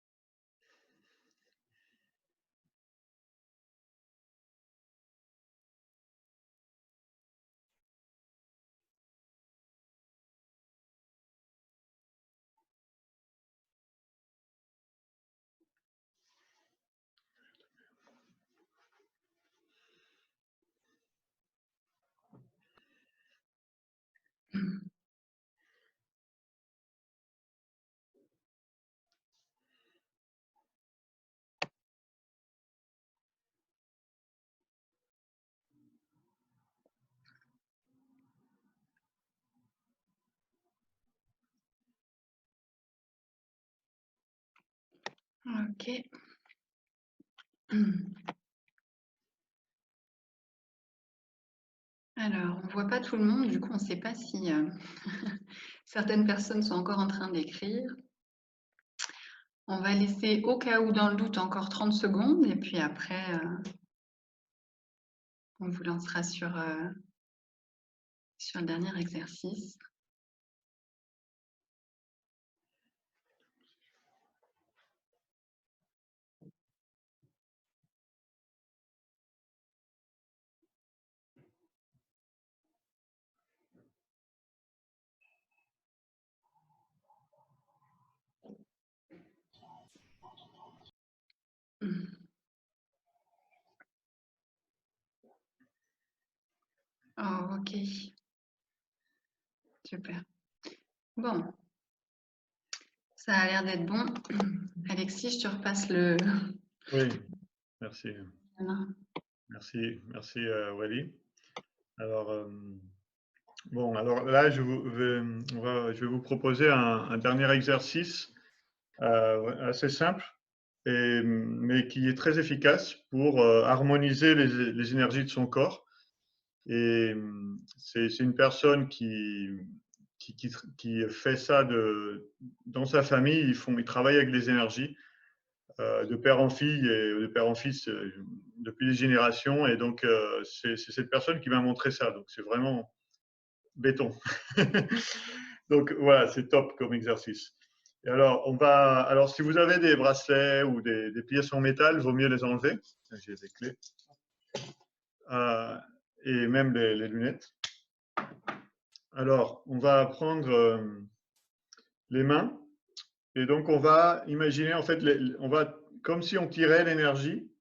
Ok. Alors, on ne voit pas tout le monde, du coup, on ne sait pas si certaines personnes sont encore en train d'écrire. On va laisser, au cas où, dans le doute, encore 30 secondes, et puis après, on vous lancera sur le dernier exercice. Oh, ok. Super. Bon. Ça a l'air d'être bon. Alexis, je te repasse le... Oui, merci. Voilà. Merci Wally. Alors, bon, alors là, je vais vous proposer un dernier exercice assez simple, mais qui est très efficace pour harmoniser les énergies de son corps. Et c'est une personne qui fait ça dans sa famille. Ils travaillent avec les énergies de père en fille et de père en fils depuis des générations. Et donc, c'est cette personne qui m'a montré ça. Donc, c'est vraiment béton. Donc, voilà, c'est top comme exercice. Et alors, si vous avez des bracelets ou des pièces en métal, il vaut mieux les enlever. J'ai des clés. Et même les lunettes. Alors, on va prendre les mains et donc on va imaginer, en fait, comme si on tirait l'énergie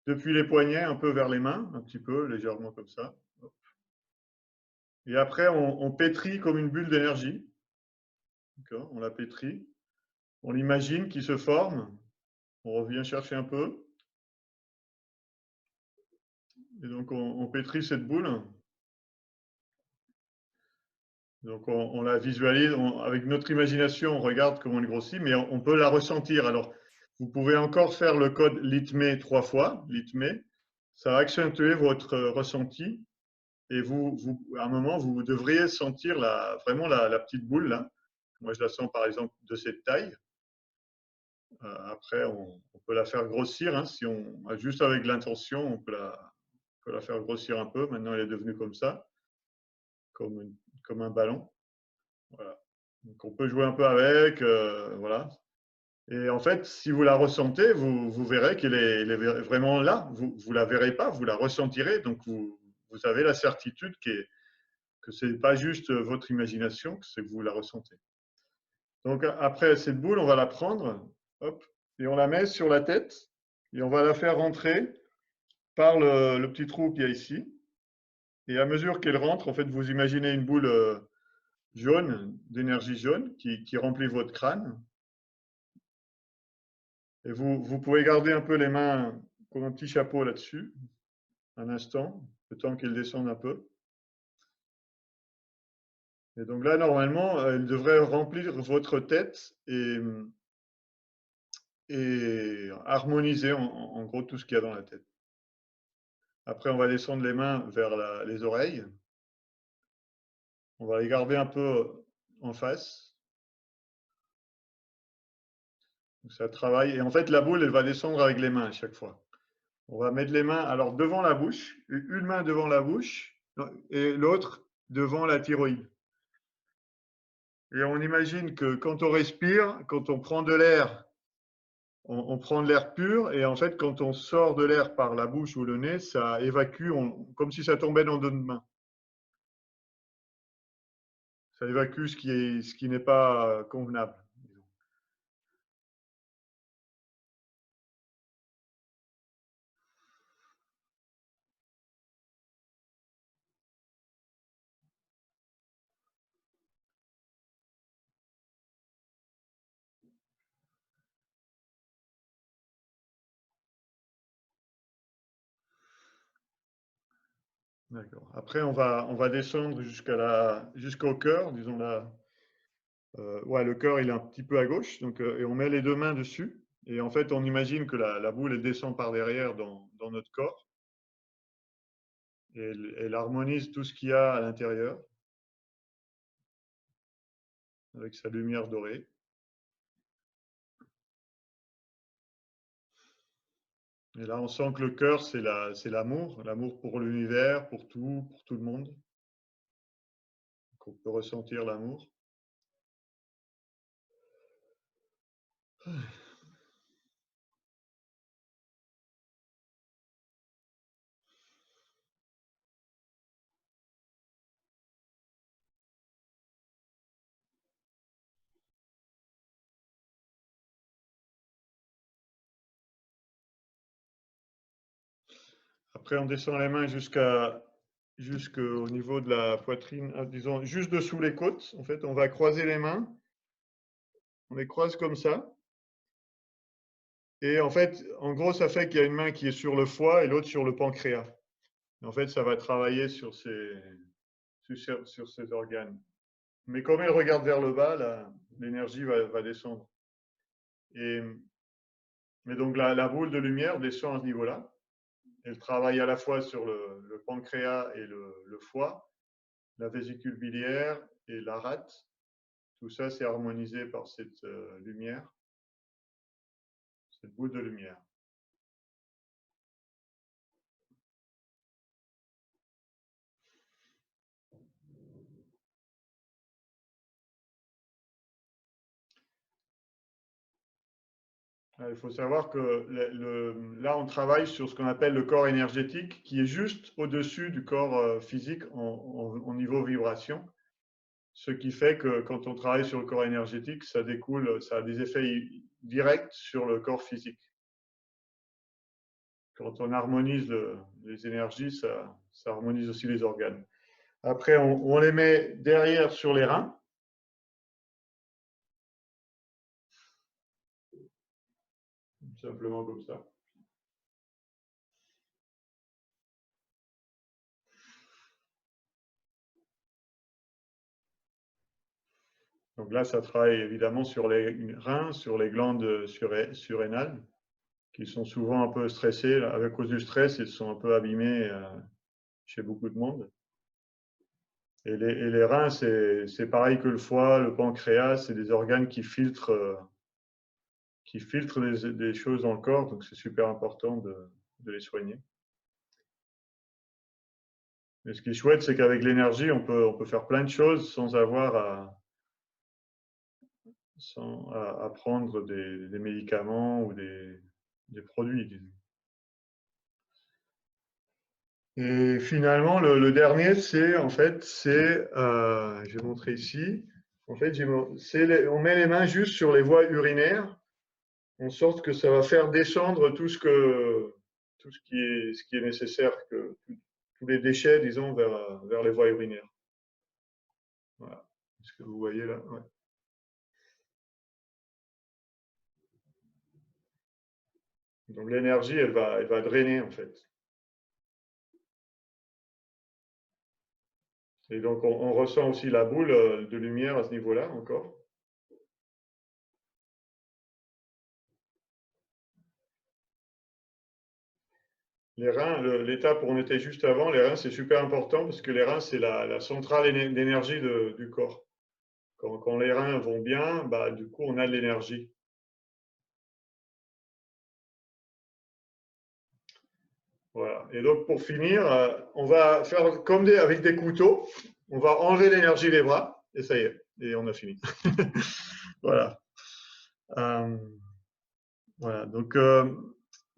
depuis les poignets un peu vers les mains, un petit peu, légèrement comme ça. Et après, on pétrit comme une bulle d'énergie. On la pétrit. On l'imagine qui se forme. On revient chercher un peu. Et donc, on pétrit cette boule. Donc, on la visualise. Avec notre imagination, on regarde comment elle grossit, mais on peut la ressentir. Alors, vous pouvez encore faire le code litmé 3 fois. Litmé, ça va accentuer votre ressenti. Et à un moment, vous devriez sentir vraiment la petite boule là. Moi, je la sens par exemple de cette taille. Après, on peut la faire grossir. Hein, juste avec l'intention, on peut la faire grossir un peu. Maintenant, elle est devenue comme ça, comme un ballon. Voilà. Donc, on peut jouer un peu avec. Voilà. Et en fait, si vous la ressentez, vous verrez qu'elle est vraiment là. Vous ne la verrez pas, vous la ressentirez. Donc, vous avez la certitude que ce n'est pas juste votre imagination, que c'est que vous la ressentez. Donc, après cette boule, on va la prendre, hop, et on la met sur la tête, et on va la faire rentrer par le petit trou qu'il y a ici. Et à mesure qu'elle rentre, en fait, vous imaginez une boule jaune, d'énergie jaune, qui remplit votre crâne. Et vous pouvez garder un peu les mains comme un petit chapeau là-dessus, un instant, le temps qu'elles descendent un peu. Et donc là, normalement, elle devrait remplir votre tête et harmoniser en gros tout ce qu'il y a dans la tête. Après, on va descendre les mains vers les oreilles. On va les garder un peu en face. Donc ça travaille. Et en fait, la boule, elle va descendre avec les mains à chaque fois. On va mettre les mains alors devant la bouche, une main devant la bouche et l'autre devant la thyroïde. Et on imagine que quand on respire, quand on prend de l'air, on prend de l'air pur, et en fait, quand on sort de l'air par la bouche ou le nez, ça évacue, comme si ça tombait dans notre main. Ça évacue ce qui n'est pas convenable. D'accord. Après, on va descendre jusqu'au cœur, disons là. Ouais, le cœur, il est un petit peu à gauche, donc, et on met les deux mains dessus. Et en fait, on imagine que la boule, elle descend par derrière dans notre corps. Et elle harmonise tout ce qu'il y a à l'intérieur avec sa lumière dorée. Et là, on sent que le cœur, c'est l'amour, l'amour pour l'univers, pour tout le monde. Donc, on peut ressentir l'amour. Après, on descend les mains jusqu'au niveau de la poitrine, disons juste dessous les côtes. En fait, on va croiser les mains. On les croise comme ça. Et en fait, en gros, ça fait qu'il y a une main qui est sur le foie et l'autre sur le pancréas. En fait, ça va travailler sur ces organes. Mais comme elle regarde vers le bas, l'énergie va descendre. Mais donc, la boule de lumière descend à ce niveau-là. Elle travaille à la fois sur le pancréas et le foie, la vésicule biliaire et la rate. Tout ça, c'est harmonisé par cette lumière, cette boule de lumière. Il faut savoir que là, on travaille sur ce qu'on appelle le corps énergétique, qui est juste au-dessus du corps physique au niveau vibration. Ce qui fait que quand on travaille sur le corps énergétique, ça a des effets directs sur le corps physique. Quand on harmonise les énergies, ça harmonise aussi les organes. Après, on les met derrière sur les reins. Simplement comme ça. Donc là, ça travaille évidemment sur les reins, sur les glandes surrénales, qui sont souvent un peu stressées. À cause du stress, ils sont un peu abîmés chez beaucoup de monde. Et les reins, c'est pareil que le foie, le pancréas, c'est des organes qui filtrent des choses dans le corps, donc c'est super important de les soigner. Et ce qui est chouette, c'est qu'avec l'énergie, on peut faire plein de choses sans avoir à prendre des médicaments ou des produits, disons. Et finalement, le dernier, je vais montrer ici. En fait, on met les mains juste sur les voies urinaires, en sorte que ça va faire descendre tout ce qui est nécessaire, tous les déchets, disons, vers les voies urinaires. Voilà. Est-ce que vous voyez là? Ouais. Donc l'énergie, elle va drainer en fait. Et donc on ressent aussi la boule de lumière à ce niveau-là encore. Les reins, l'étape où on était juste avant, les reins, c'est super important parce que les reins, c'est la centrale d'énergie du corps. Quand les reins vont bien, bah, du coup, on a de l'énergie. Voilà. Et donc, pour finir, on va faire comme avec des couteaux. On va enlever l'énergie des bras et ça y est. Et on a fini. Voilà. Voilà. Donc,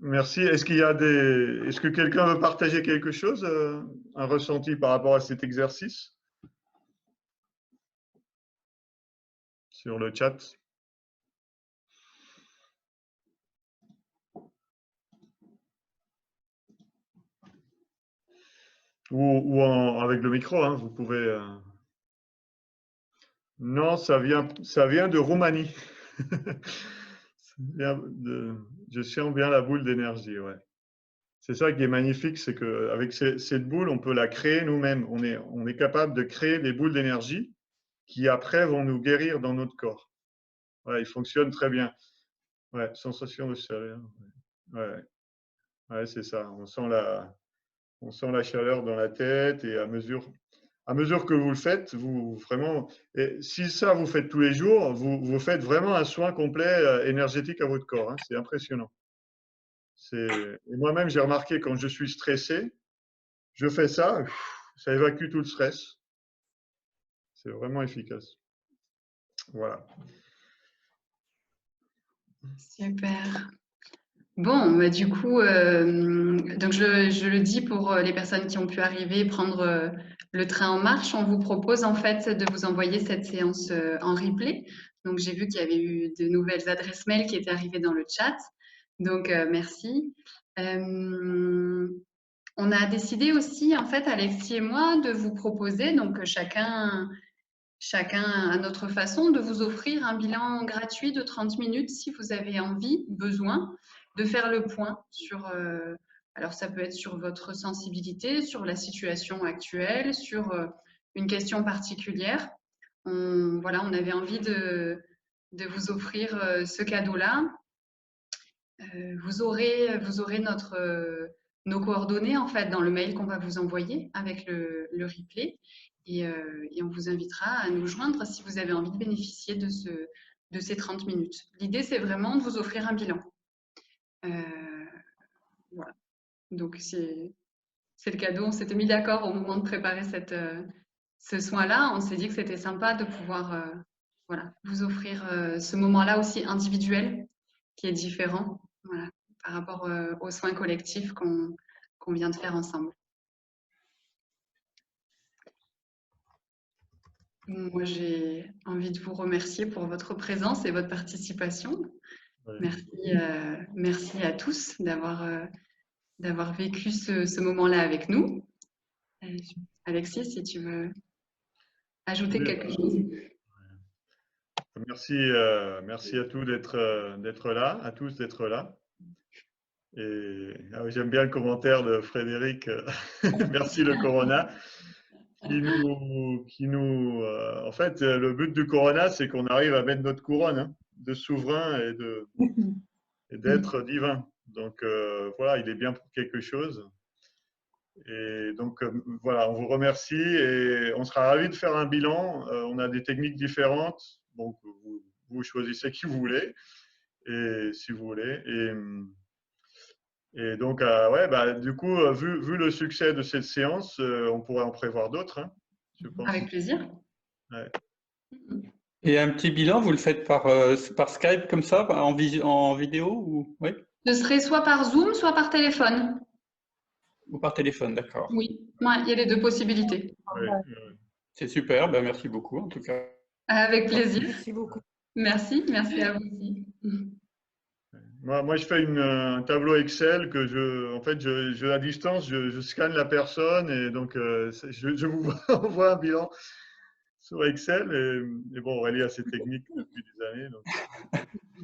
merci. Est-ce que quelqu'un veut partager quelque chose, un ressenti par rapport à cet exercice sur le chat? Ou avec le micro, hein, vous pouvez. Non, ça vient de Roumanie. Je sens bien la boule d'énergie, ouais. C'est ça qui est magnifique, c'est qu'avec cette boule, on peut la créer nous-mêmes. On est capable de créer des boules d'énergie qui après vont nous guérir dans notre corps. Ouais, il fonctionne très bien. Ouais, sensation de chaleur. Ouais, ouais, c'est ça. On sent la chaleur dans la tête et à mesure que vous le faites, vous vraiment, et si ça vous faites tous les jours, vous faites vraiment un soin complet énergétique à votre corps. Hein, c'est impressionnant. Et moi-même, j'ai remarqué quand je suis stressé, je fais ça, ça évacue tout le stress. C'est vraiment efficace. Voilà. Super. Bon, bah, du coup, donc je le dis pour les personnes qui ont pu arriver, prendre le train en marche, on vous propose en fait de vous envoyer cette séance en replay. Donc j'ai vu qu'il y avait eu de nouvelles adresses mail qui étaient arrivées dans le chat. Donc merci. On a décidé aussi, en fait, Alexis et moi, de vous proposer, donc chacun à notre façon, de vous offrir un bilan gratuit de 30 minutes si vous avez envie, besoin, de faire le point sur, alors ça peut être sur votre sensibilité, sur la situation actuelle, sur une question particulière. Voilà, on avait envie de vous offrir ce cadeau-là. Vous aurez nos coordonnées en fait dans le mail qu'on va vous envoyer avec le replay et on vous invitera à nous joindre si vous avez envie de bénéficier de ces 30 minutes. L'idée, c'est vraiment de vous offrir un bilan. Voilà. Donc, c'est le cadeau. On s'était mis d'accord au moment de préparer ce soin-là. On s'est dit que c'était sympa de pouvoir voilà, vous offrir ce moment-là aussi individuel qui est différent. Voilà, par rapport aux soins collectifs qu'on vient de faire ensemble. Moi, j'ai envie de vous remercier pour votre présence et votre participation. Ouais. Merci à tous d'avoir vécu ce moment-là avec nous. Alexis, si tu veux ajouter quelque chose. Merci à tous d'être là, à tous d'être là. Et j'aime bien le commentaire de Frédéric. Merci le Corona. En fait, le but du Corona, c'est qu'on arrive à mettre notre couronne hein, de souverain et d'être divin. Donc voilà, il est bien pour quelque chose. Et donc voilà, on vous remercie et on sera ravis de faire un bilan. On a des techniques différentes, donc vous choisissez qui vous voulez et si vous voulez. Et donc ouais, bah, du coup, vu le succès de cette séance, on pourrait en prévoir d'autres. Hein, je pense. Avec plaisir. Ouais. Et un petit bilan, vous le faites par Skype comme ça, en vidéo ou... Oui. Ce serait soit par Zoom, soit par téléphone. Ou par téléphone, d'accord. Oui, ouais, il y a les deux possibilités. Ouais. C'est super, ben merci beaucoup en tout cas. Avec plaisir. Merci beaucoup. Merci à vous aussi. Moi, je fais un tableau Excel que en fait, à distance, je scanne la personne et donc je vous envoie un bilan sur Excel. Et bon, Aurélie a ses techniques depuis des années. Donc,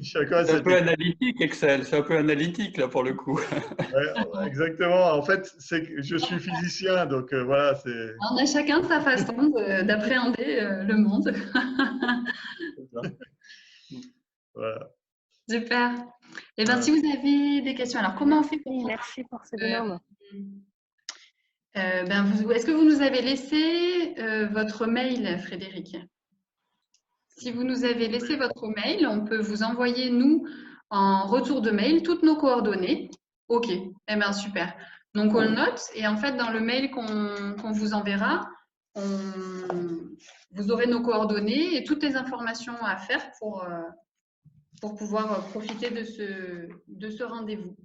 chacun a C'est un ses peu techniques. analytique, Excel. C'est un peu analytique, là, pour le coup. Ouais, exactement. En fait, je suis physicien, donc voilà, c'est On a chacun sa façon d'appréhender le monde. voilà. Super. Eh bien, si vous avez des questions, alors comment on fait pour Merci pour ce binôme. Est-ce que vous nous avez laissé votre mail, Frédéric? Si vous nous avez laissé votre mail, on peut vous envoyer, nous, en retour de mail, toutes nos coordonnées. OK, eh bien, super. Donc, on le note et en fait, dans le mail qu'on vous enverra, vous aurez nos coordonnées et toutes les informations à faire pour pouvoir profiter de ce rendez-vous.